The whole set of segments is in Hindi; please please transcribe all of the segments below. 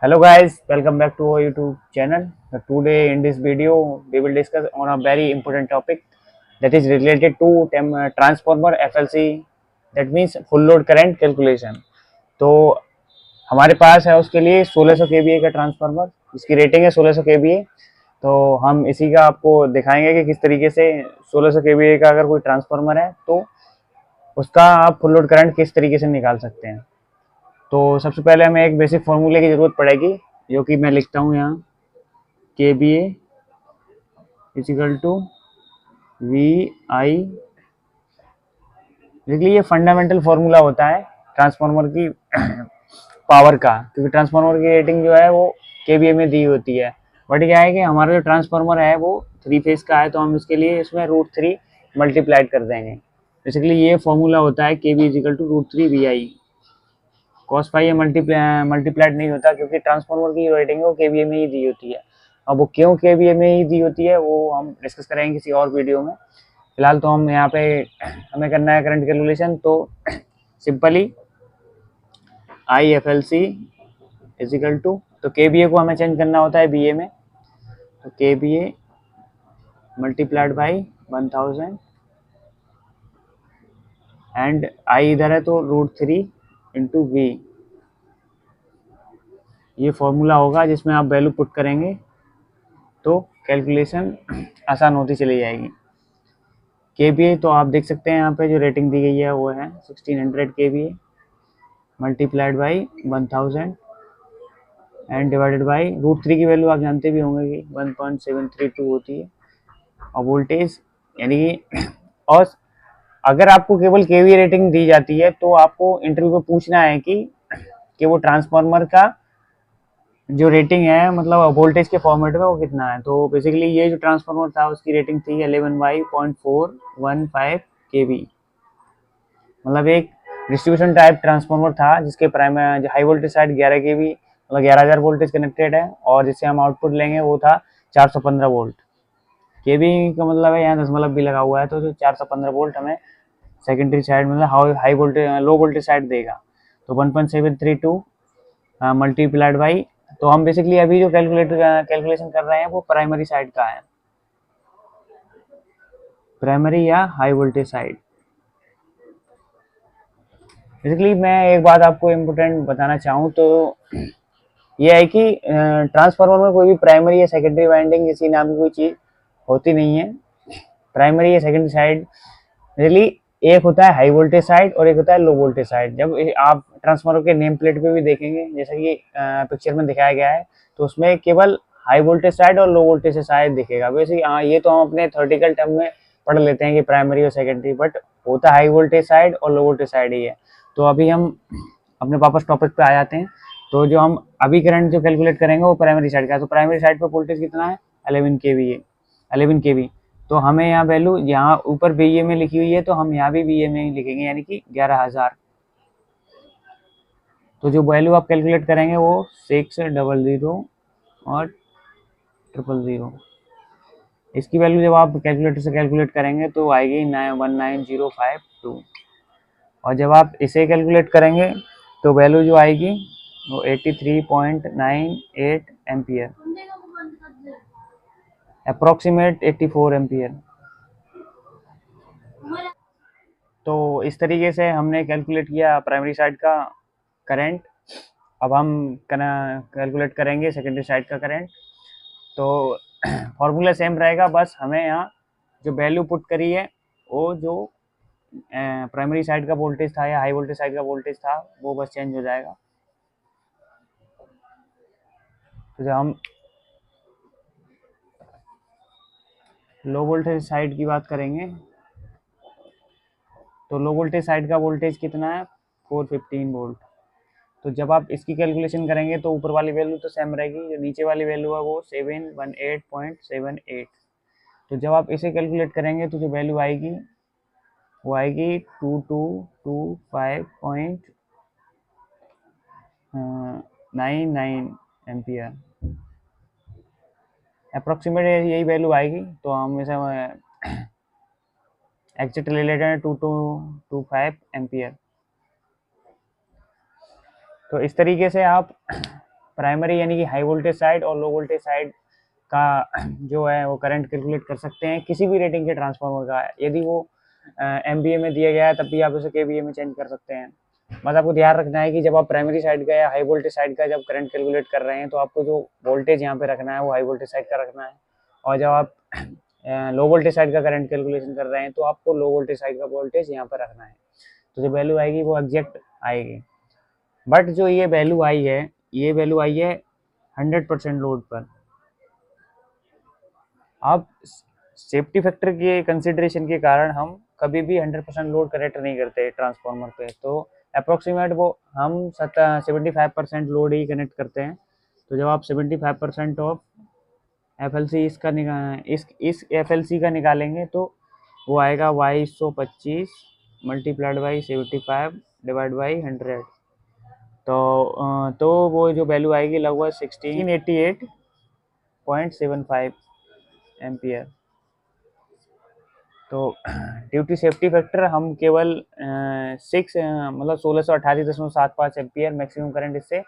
Hello guys, welcome back to our YouTube channel. Today in this video we will discuss on a very important topic that is related to transformer FLC, that means full load current calculation. तो हमारे पास है उसके लिए 1600 kVA का ट्रांसफार्मर जिसकी रेटिंग है 1600 kVA। तो हम इसी का आपको दिखाएंगे कि किस तरीके से 1600 kVA का अगर कोई ट्रांसफार्मर है तो उसका आप फुल लोड करंट किस तरीके से निकाल सकते हैं। तो सबसे पहले हमें एक बेसिक फॉर्मूले की ज़रूरत पड़ेगी जो कि मैं लिखता हूँ यहाँ के B A equal to V I. देखिए ये फंडामेंटल फार्मूला होता है ट्रांसफार्मर की पावर का, क्योंकि ट्रांसफार्मर की रेटिंग जो है वो के बी ए में दी होती है। बट क्या है कि हमारा जो ट्रांसफार्मर है वो 3 फेज का है, तो हम इसके लिए इसमें √3 मल्टीप्लाइड कर देंगे। बेसिकली ये फॉर्मूला होता है K V equal to √3 V I. Cos phi ये मल्टीप्लाइड नहीं होता क्योंकि ट्रांसफार्मर की रेटिंग है वो केवीए में ही दी होती है। अब वो क्यों केवीए में ही दी होती है वो हम डिस्कस करेंगे किसी और वीडियो में। फिलहाल तो हम यहाँ पे हमें करना है करंट कैलकुलेशन। तो simply I F L C equal to, तो के बी ए को हमें चेंज करना होता है बी ए में, तो K B A multiplied by 1000 and I इधर है तो √3 इंटू वी। ये फॉर्मूला होगा जिसमें आप वैल्यू पुट करेंगे तो कैलकुलेशन आसान होती चली जाएगी। के बी ए तो आप देख सकते हैं यहाँ पे जो रेटिंग दी गई है वो है 1600 K B A multiplied by 1000 and divided by √3 की वैल्यू आप जानते भी होंगे कि 1.732 होती है। और वोल्टेज यानी कि और अगर आपको केवल के बी ए रेटिंग दी जाती है तो आपको इंटरव्यू में पूछना है कि वो ट्रांसफार्मर का जो रेटिंग है मतलब वोल्टेज के फॉर्मेट में वो कितना है। तो बेसिकली ये जो ट्रांसफार्मर था उसकी रेटिंग थी 11/.415 kV। मतलब एक डिस्ट्रीब्यूशन टाइप ट्रांसफार्मर था जिसके primary high voltage side 11 kV मतलब 11,000 वोल्टेज कनेक्टेड है, और जिससे हम आउटपुट लेंगे वो था 415 वोल्ट। केवी का मतलब है यहाँ दशमलव भी लगा हुआ है, तो जो 415 वोल्ट हमें सेकेंडरी साइड मतलब high voltage low voltage side देगा। तो 1.732 मल्टीप्लाइड बाई, तो हम बेसिकली अभी जो कैलकुलेशन कर रहे हैं वो प्राइमरी साइड का है, प्राइमरी या हाई वोल्टेज साइड। बेसिकली मैं एक बात आपको इम्पोर्टेंट बताना चाहूँ तो ये है कि ट्रांसफार्मर में कोई भी प्राइमरी या सेकेंडरी वाइंडिंग इसी नाम की कोई चीज़ होती नहीं है। प्राइमरी या सेकेंडरी साइड रियली एक होता है हाई वोल्टेज साइड और एक होता है लो वोल्टेज साइड। जब आप ट्रांसफार्मर के नेम प्लेट पे भी देखेंगे जैसा कि पिक्चर में दिखाया गया है, तो उसमें केवल हाई वोल्टेज साइड और लो वोल्टेज साइड दिखेगा। वैसे हाँ ये तो हम अपने थ्योरेटिकल टर्म में पढ़ लेते हैं कि प्राइमरी और सेकेंडरी, बट होता हाई वोल्टेज साइड और लो वोल्टेज साइड ही है। तो अभी हम अपने वापस टॉपिक पे आ जाते हैं। तो जो हम अभी करंट जो कैलकुलेट करेंगे वो प्राइमरी साइड का है। तो प्राइमरी साइड पर वोल्टेज कितना है 11 kV है, 11 kV। तो हमें यहाँ वैल्यू यहाँ ऊपर बी ए में लिखी हुई है तो हम यहाँ भी बी ए में ही लिखेंगे यानी कि 11,000। तो जो वैल्यू आप कैलकुलेट करेंगे वो 600 और 000। इसकी वैल्यू जब आप कैलकुलेटर से कैलकुलेट करेंगे तो आएगी 191052। और जब आप इसे कैलकुलेट करेंगे तो वैल्यू जो आएगी वो 83.98 एम्पियर, अप्रोक्सीमेट 84 एम्पियर। तो इस तरीके से हमने कैलकुलेट किया प्राइमरी साइड का करंट। अब हम कैलकुलेट करेंगे सेकेंडरी साइड का करंट। तो फॉर्मूला सेम रहेगा, बस हमें यहाँ जो वैल्यू पुट करी है वो जो प्राइमरी साइड का वोल्टेज था या हाई वोल्टेज साइड का वोल्टेज था वो बस चेंज हो जाएगा। तो जब हम लो वोल्टेज साइड की बात करेंगे तो लो वोल्टेज साइड का वोल्टेज कितना है 415 वोल्ट। तो जब आप इसकी कैलकुलेशन करेंगे तो ऊपर वाली वैल्यू तो सेम रहेगी, जो नीचे वाली वैल्यू है वो 718.78। तो जब आप इसे कैलकुलेट करेंगे तो जो वैल्यू आएगी वो आएगी 2225.99 एम्पियर। अप्रोक्सीमेट यही वैल्यू आएगी, तो हम इसे एग्जैक्ट ले लेते हैं 2225 एम्पियर। तो इस तरीके से आप प्राइमरी यानी कि हाई वोल्टेज साइड और लो वोल्टेज साइड का जो है वो करंट कैलकुलेट कर सकते हैं किसी भी रेटिंग के ट्रांसफार्मर का। यदि वो एमवीए में दिया गया है तब भी आप उसे केवीए में चेंज कर सकते हैं। बस आपको ध्यान रखना है कि जब आप प्राइमरी साइड का या हाई वोल्टेज साइड का जब करंट कैलकुलेट कर रहे हैं तो आपको जो वोल्टेज यहाँ पे रखना है वो हाई वोल्टेज साइड का रखना है, और जब आप लो वोल्टेज साइड का करंट कैलकुलेशन कर रहे हैं तो आपको लो वोल्टेज साइड का वोल्टेज यहाँ पर रखना है। तो जो वैल्यू आएगी वो एग्जैक्ट आएगी। बट जो ये वैल्यू आई है, ये वैल्यू आई है 100% लोड पर। अब सेफ्टी फैक्टर के कंसिडरेशन के कारण हम कभी भी 100% लोड कनेक्ट नहीं करते ट्रांसफार्मर पे, तो अप्रोक्सीमेट वो हम 75% लोड ही कनेक्ट करते हैं। तो जब आप 75% ऑफ FLC इस FLC का निकालेंगे तो वो आएगा Y125 multiplied by 75 divide by 100। तो वो जो वैल्यू आएगी लगभग 1688.75 एम्पियर। तो ड्यू टू सेफ्टी फैक्टर हम केवल 1688.75 एम्पियर मैक्सिमम करंट इससे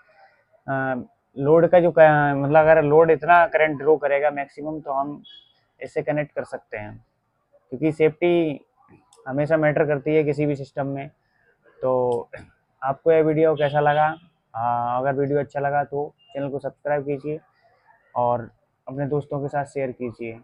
लोड का जो मतलब अगर लोड इतना करंट ड्रॉ करेगा मैक्सिमम तो हम इससे कनेक्ट कर सकते हैं, क्योंकि सेफ्टी हमेशा मैटर करती है किसी भी सिस्टम में। तो आपको यह वीडियो कैसा लगा? अगर वीडियो अच्छा लगा तो चैनल को सब्सक्राइब कीजिए और अपने दोस्तों के साथ शेयर कीजिए।